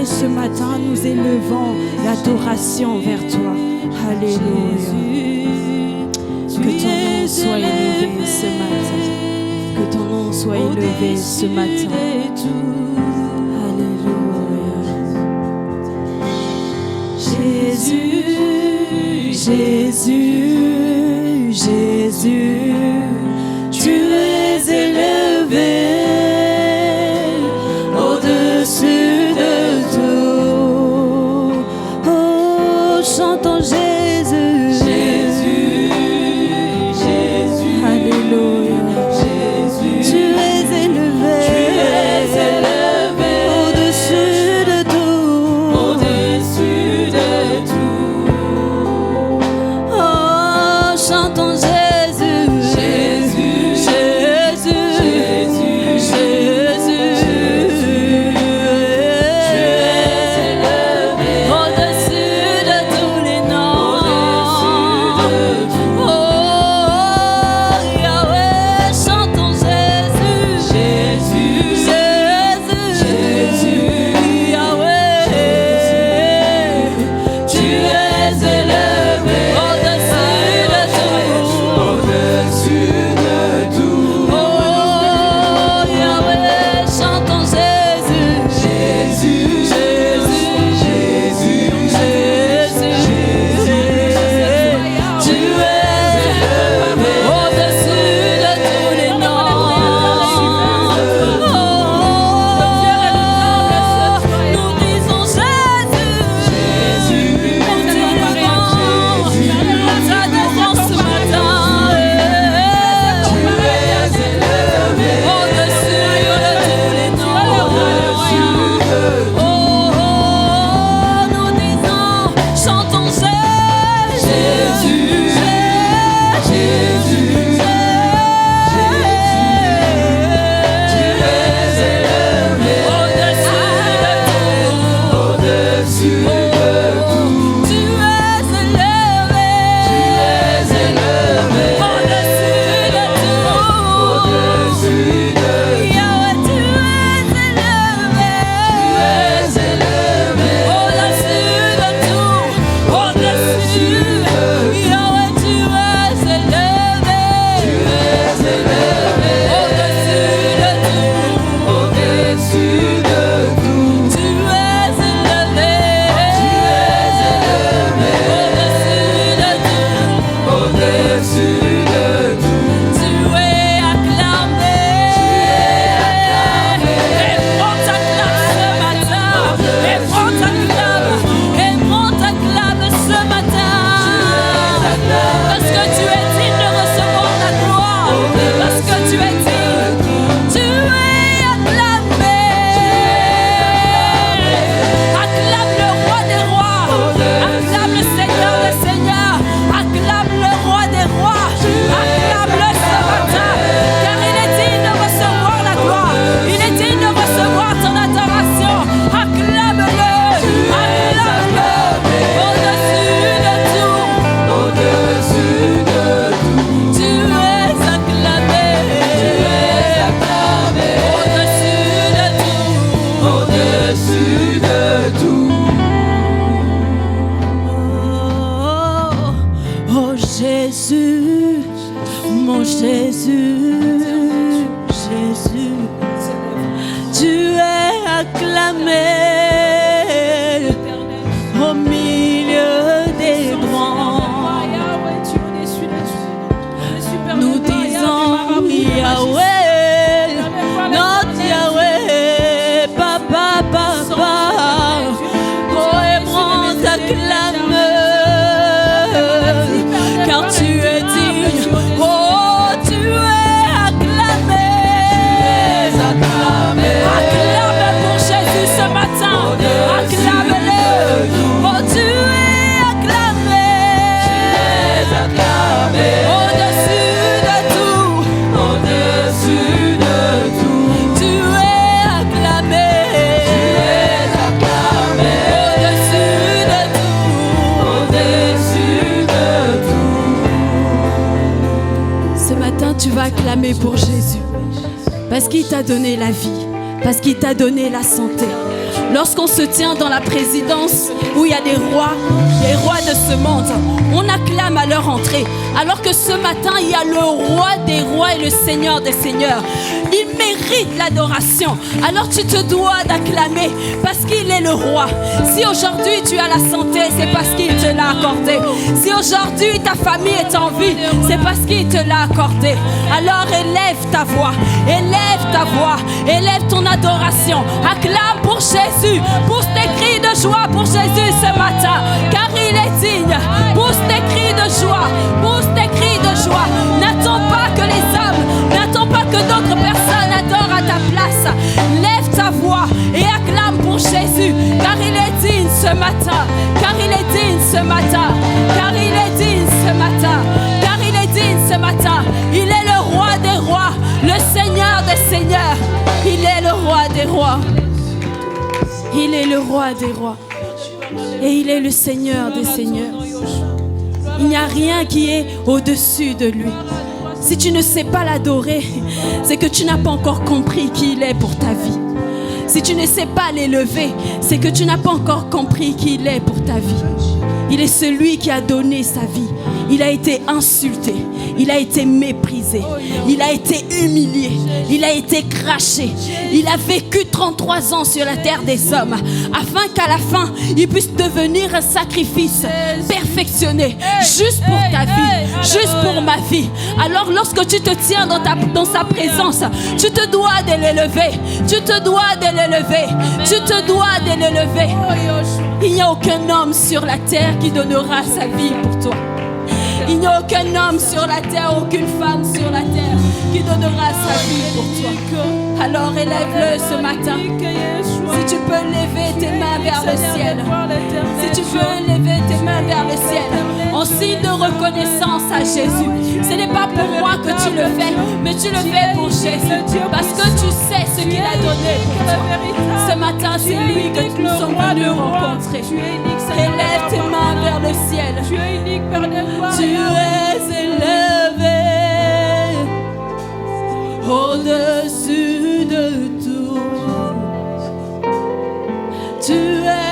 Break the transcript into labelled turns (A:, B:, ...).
A: ce matin, nous élevons l'adoration vers toi. Alléluia. Que ton nom soit élevé ce matin. Que ton nom soit élevé ce matin. Alléluia. Jésus, Jésus, Jésus, tu es élevé au-dessus de tout. Oh, chantons Jésus, Jésus, Jésus, Alléluia. Jésus, tu es élevé au-dessus de tout, au-dessus de tout. Oh, chantons Jésus, Jésus, Jésus, Jésus, Jésus. Tu es élevé au-dessus de tous les noms. Oh, Yahweh, chantons Jésus, Jésus, Jésus, Jésus, Yahweh. Tu es élevé au-dessus de tout, au-dessus de tout. Oh, Yahweh, chantons Jésus, Jésus, Jésus, Jésus, Jésus, Jésus. Tu es élevé au-dessus de tous les noms. Nous disons Jésus, Jésus, ta défense ce matin. Tu es élevé au-dessus de tous les noms. Oh, nous disons, chantons Jésus, Jésus, Jésus, tu es élevé au-dessus de tout. Tu es élevé au-dessus de tout. Yahweh, tu es élevé au-dessus de tout, au-dessus. Yahweh, tu es élevé au-dessus de tout, au-dessus de tout. Tu es élevé au-dessus de tout, au-dessus de tout. Tu es acclamé. Et prends ta clame ce matin. Et prends ta clame. Et prends ta clame ce matin. Parce que tu es digne de recevoir la gloire. Parce que tu es digne. Tu es acclamé. Acclame le roi des rois. Acclame le Seigneur des seigneurs. Acclame le roi des rois. Acclame-le ce matin. Car il est digne de recevoir la gloire. Il est digne de recevoir ton adoration. Acclame-le. Acclame-le. Au-dessus de tout. Au-dessus de tout. Tu es acclamé. Tu es acclamé. Au-dessus de tout. Au-dessus de tout. Oh, oh Jésus, mon Jésus, Jésus, tu es acclamé au milieu des grands. Nous disons Yahweh, notre Yahweh, Papa, Papa. Oh, et prends ta clame, car tu es digne. Oh, tu es acclamé. Acclame pour Jésus ce matin. Acclame-le. Oh, tu es acclamé. Au-dessus de tout. Au-dessus de tout. Tu es acclamé. Au-dessus de tout. Au-dessus de tout. Ce matin, tu vas acclamer pour Jésus. Parce qu'il t'a donné la vie. Parce qu'il t'a donné la santé. Lorsqu'on se tient dans la présidence où il y a des rois de ce monde, on acclame à leur entrée. Alors que ce matin, il y a le roi des rois et le seigneur des seigneurs. Il mérite l'adoration. Alors tu te dois d'acclamer parce qu'il est le roi. Si aujourd'hui tu as la santé, c'est parce qu'il te l'a accordé. Si aujourd'hui ta famille est en vie, c'est parce qu'il te l'a accordé. Alors élève ta voix, élève ton adoration. Acclame pour Jésus, pousse tes cris de joie pour Jésus ce matin, car il est digne. Pousse tes cris de joie, pousse tes cris de joie. N'attends pas que les hommes, n'attends pas que d'autres personnes adorent à ta place. Lève ta voix et acclame pour Jésus, car il est digne ce matin, car il est digne ce matin, car il est digne ce matin, car il est digne ce matin. Il est le roi des rois, le Seigneur des seigneurs. Il est le roi des rois. Il est le roi des rois. Et il est le Seigneur des seigneurs. Il n'y a rien qui est au-dessus de lui. Si tu ne sais pas l'adorer, c'est que tu n'as pas encore compris qui il est pour ta vie. Si tu ne sais pas l'élever, c'est que tu n'as pas encore compris qui il est pour ta vie. Il est celui qui a donné sa vie. Il a été insulté, il a été méprisé, il a été humilié, il a été craché. Il a vécu 33 ans sur la terre des hommes afin qu'à la fin, il puisse devenir un sacrifice perfectionné juste pour ta vie, juste pour ma vie. Alors lorsque tu te tiens dans sa présence, tu te dois de l'élever, tu te dois de l'élever, tu te dois de l'élever. Il n'y a aucun homme sur la terre qui donnera sa vie pour toi. Il n'y a aucun homme sur la terre, aucune femme sur la terre qui donnera sa vie pour toi. Alors élève-le ce matin. Si tu peux lever tes mains vers le ciel, si tu peux lever tes mains vers le ciel, en signe de reconnaissance à Jésus. Ce n'est pas pour moi que tu le fais, mais tu le fais pour Jésus, parce que tu sais ce qu'il a donné pour toi. Ce matin, c'est lui que nous sommes venus rencontrer. Élève tes mains vers le ciel. Tu es unique, Père de gloire. Tu es élevé au-dessus de tout. Tu es